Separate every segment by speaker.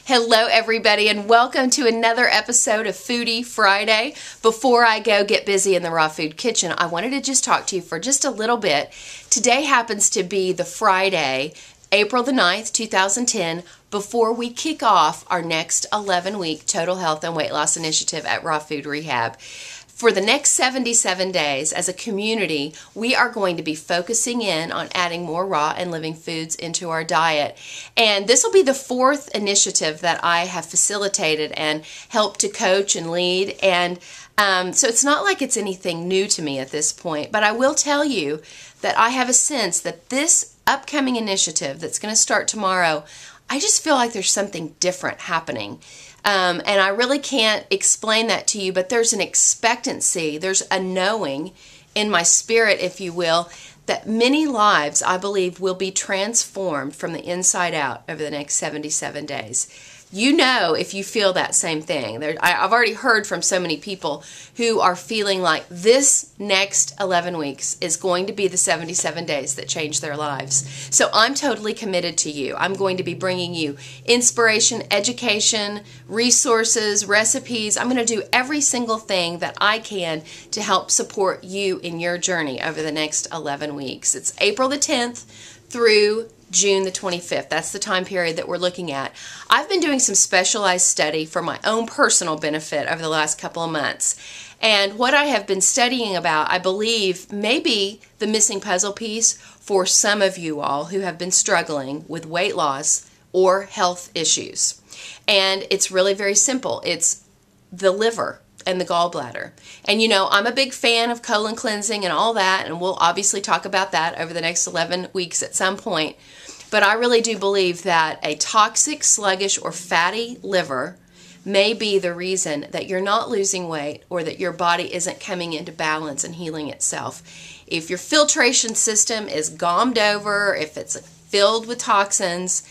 Speaker 1: Hello everybody and welcome to another episode of Foodie Friday. Before I go get busy in the raw food kitchen, I wanted to just talk to you for just a little bit. Today happens to be the Friday, April the 9th, 2010, before we kick off our next 11-week total health and weight loss initiative at Raw Food Rehab. For the next 77 days, as a community, we are going to be focusing in on adding more raw and living foods into our diet. And this will be the fourth initiative that I have facilitated and helped to coach and lead. And so it's not like it's anything new to me at this point, but I will tell you that I have a sense that this upcoming initiative that's going to start tomorrow, I just feel like there's something different happening. And I really can't explain that to you, but there's an expectancy, there's a knowing in my spirit, if you will, that many lives, I believe, will be transformed from the inside out over the next 77 days. You know if you feel that same thing. I've already heard from so many people who are feeling like this next 11 weeks is going to be the 77 days that change their lives. So I'm totally committed to you. I'm going to be bringing you inspiration, education, resources, recipes. I'm going to do every single thing that I can to help support you in your journey over the next 11 weeks. It's April the 10th through June the 25th. That's the time period that we're looking at. I've been doing some specialized study for my own personal benefit over the last couple of months. And what I have been studying about, I believe, may be the missing puzzle piece for some of you all who have been struggling with weight loss or health issues. And it's really very simple. It's the liver and the gallbladder. And you know, I'm a big fan of colon cleansing and all that, and we'll obviously talk about that over the next 11 weeks at some point. But I really do believe that a toxic, sluggish, or fatty liver may be the reason that you're not losing weight or that your body isn't coming into balance and healing itself. If your filtration system is gommed over, if it's filled with toxins,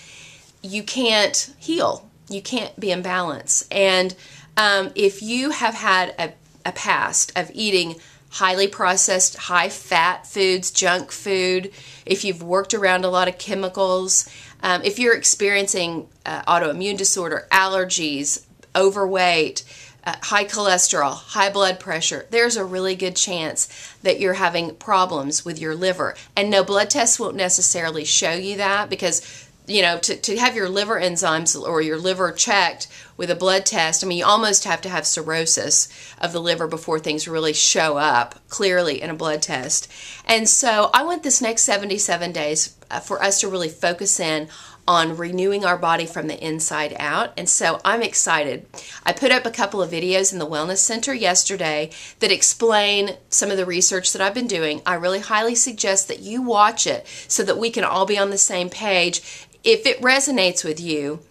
Speaker 1: you can't heal. You can't be in balance. And if you have had a past of eating highly processed, high-fat foods, junk food, if you've worked around a lot of chemicals, if you're experiencing autoimmune disorder, allergies, overweight, high cholesterol, high blood pressure, there's a really good chance that you're having problems with your liver. And no, blood tests won't necessarily show you that because, you know, to have your liver enzymes or your liver checked with a blood test, I mean, you almost have to have cirrhosis of the liver before things really show up clearly in a blood test. And so I want this next 77 days for us to really focus in on renewing our body from the inside out. And so I'm excited. I put up a couple of videos in the Wellness Center yesterday that explain some of the research that I've been doing. I really highly suggest that you watch it so that we can all be on the same page. If it resonates with you,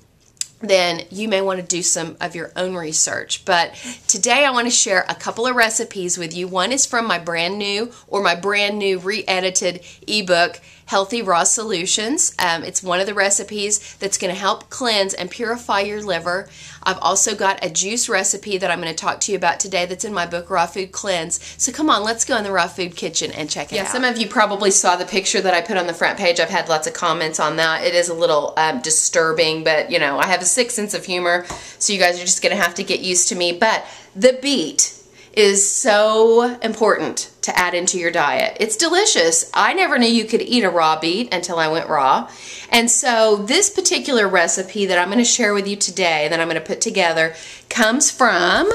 Speaker 1: then you may want to do some of your own research. But today I want to share a couple of recipes with you. One is from my brand new re-edited ebook, Healthy Raw Solutions. It's one of the recipes that's going to help cleanse and purify your liver. I've also got a juice recipe that I'm going to talk to you about today that's in my book, Raw Food Cleanse. So come on, let's go in the Raw Food Kitchen and check it out. Some of you probably saw the picture that I put on the front page. I've had lots of comments on that. It is a little disturbing, but you know, I have a sick sense of humor, so you guys are just going to have to get used to me. But the beet is so important to add into your diet. It's delicious. I never knew you could eat a raw beet until I went raw. And so this particular recipe that I'm going to share with you today, that I'm going to put together, comes from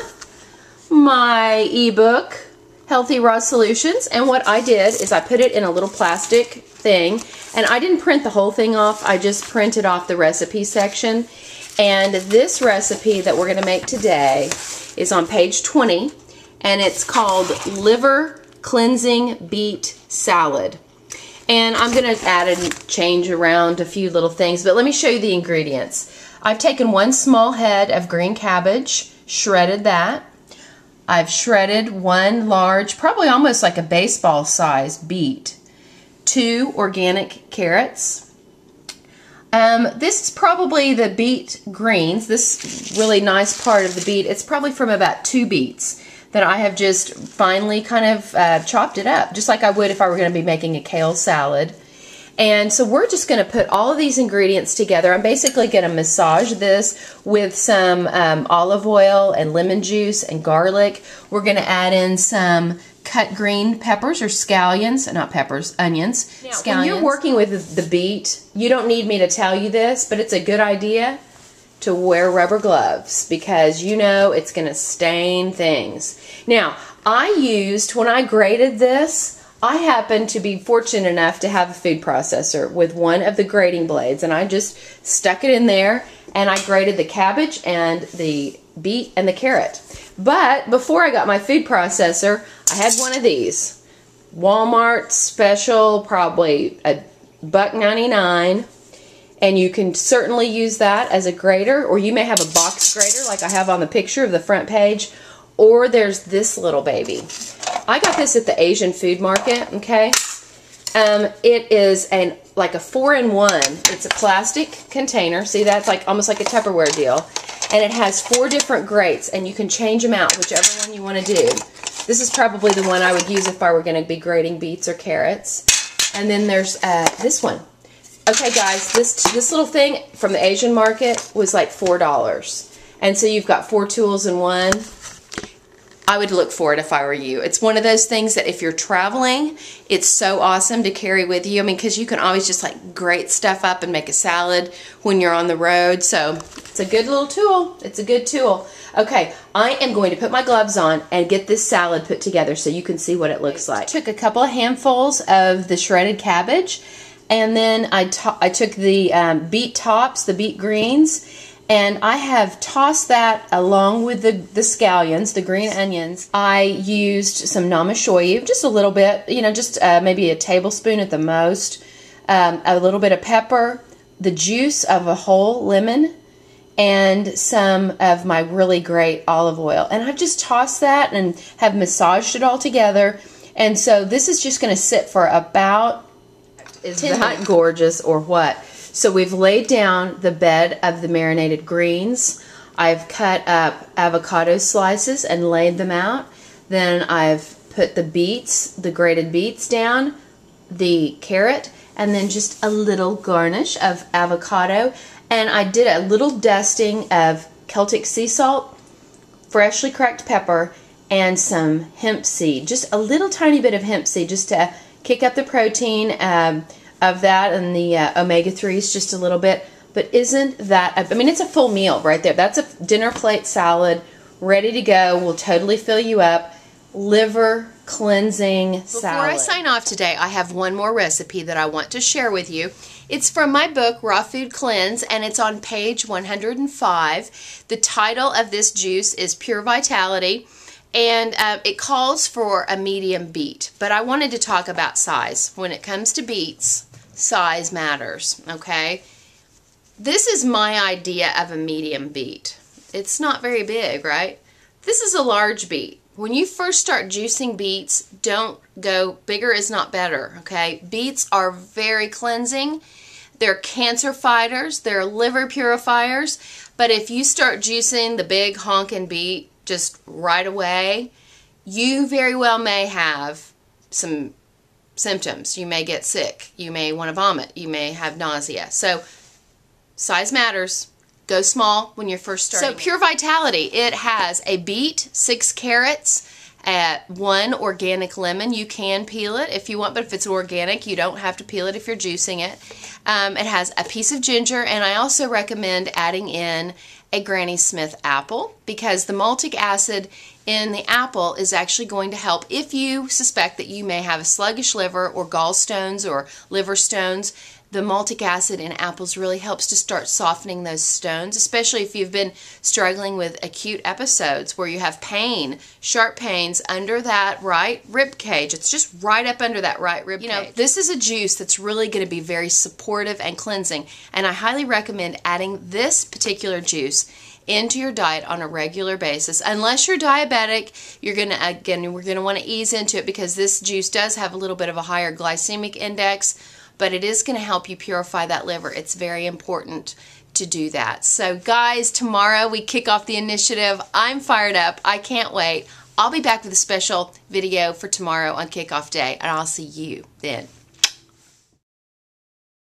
Speaker 1: my ebook, Healthy Raw Solutions. And what I did is I put it in a little plastic thing, and I didn't print the whole thing off. I just printed off the recipe section. And this recipe that we're going to make today is on page 20. And it's called Liver Cleansing Beet Salad. And I'm going to add and change around a few little things, but let me show you the ingredients. I've taken one small head of green cabbage, shredded that. I've shredded one large, probably almost like a baseball size beet, 2 organic carrots. This is probably the beet greens, this really nice part of the beet. It's probably from about 2 beets that I have just finely kind of chopped it up, just like I would if I were going to be making a kale salad. And so we're just going to put all of these ingredients together. I'm basically going to massage this with some olive oil and lemon juice and garlic. We're going to add in some cut green peppers or scallions, not peppers, onions. Now, scallions. When you're working with the beet, you don't need me to tell you this, but it's a good idea to wear rubber gloves because you know it's going to stain things. Now, when I grated this, I happened to be fortunate enough to have a food processor with one of the grating blades, and I just stuck it in there and I grated the cabbage and the beet and the carrot. But before I got my food processor, I had one of these. Walmart special, probably $1.99. And you can certainly use that as a grater, or you may have a box grater like I have on the picture of the front page, or there's this little baby. I got this at the Asian food market, okay? It is like a 4-in-1. It's a plastic container. See, that's like almost like a Tupperware deal. And it has 4 different grates, and you can change them out, whichever one you want to do. This is probably the one I would use if I were going to be grating beets or carrots. And then there's this one. Okay, guys, this little thing from the Asian market was like $4. And so you've got 4 tools in one. I would look for it if I were you. It's one of those things that if you're traveling, it's so awesome to carry with you. I mean, because you can always just like grate stuff up and make a salad when you're on the road. So it's a good little tool. It's a good tool. Okay, I am going to put my gloves on and get this salad put together so you can see what it looks like. I took a couple of handfuls of the shredded cabbage, and then I took the beet tops, the beet greens, and I have tossed that along with the scallions, the green onions. I used some namashoyu, just a little bit, you know, just maybe a tablespoon at the most, a little bit of pepper, the juice of a whole lemon, and some of my really great olive oil. And I've just tossed that and have massaged it all together. And so this is just going to sit for about... Is that gorgeous or what? So we've laid down the bed of the marinated greens. I've cut up avocado slices and laid them out. Then I've put the beets, the grated beets down, the carrot, and then just a little garnish of avocado. And I did a little dusting of Celtic sea salt, freshly cracked pepper, and some hemp seed. Just a little tiny bit of hemp seed just to kick up the protein of that and the omega-3s just a little bit. But isn't that, I mean, it's a full meal right there. That's a dinner plate salad ready to go. Will totally fill you up. Liver cleansing salad. Before I sign off today, I have one more recipe that I want to share with you. It's from my book, Raw Food Cleanse, and it's on page 105. The title of this juice is Pure Vitality, and it calls for a medium beet. But I wanted to talk about size. When it comes to beets, size matters, okay? This is my idea of a medium beet. It's not very big, right? This is a large beet. When you first start juicing beets, don't go, bigger is not better, okay? Beets are very cleansing. They're cancer fighters. They're liver purifiers. But if you start juicing the big honkin' beet just right away, you very well may have some symptoms. You may get sick. You may want to vomit. You may have nausea. So size matters. Go small when you're first starting. So Pure Vitality, it has a beet, 6 carrots, 1 organic lemon. You can peel it if you want, but if it's organic, you don't have to peel it if you're juicing it. It has a piece of ginger, and I also recommend adding in a Granny Smith apple because the maltic acid in the apple is actually going to help if you suspect that you may have a sluggish liver or gallstones or liver stones. The maltic acid in apples really helps to start softening those stones, especially if you've been struggling with acute episodes where you have pain, sharp pains under that right rib cage. It's just right up under that right rib cage. You know, this is a juice that's really going to be very supportive and cleansing, and I highly recommend adding this particular juice into your diet on a regular basis. Unless you're diabetic, we're going to want to ease into it because this juice does have a little bit of a higher glycemic index, but it is going to help you purify that liver. It's very important to do that. So guys, tomorrow we kick off the initiative. I'm fired up. I can't wait. I'll be back with a special video for tomorrow on kickoff day, and I'll see you then.